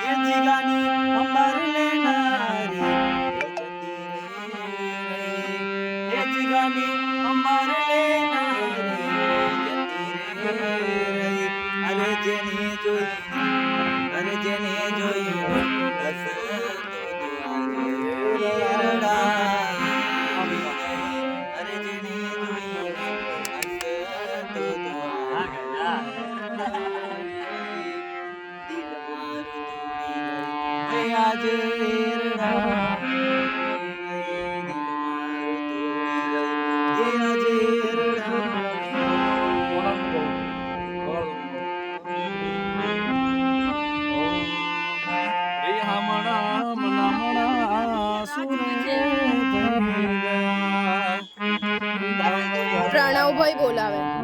એ જીગાની અંબર લેનારી એ જીગાની અંબર લેનારી અરે જેને જોઈ અરે જેને જોઈ બસ અરે જેને જોઈ આજે પ્રણવભાઈ બોલાવે.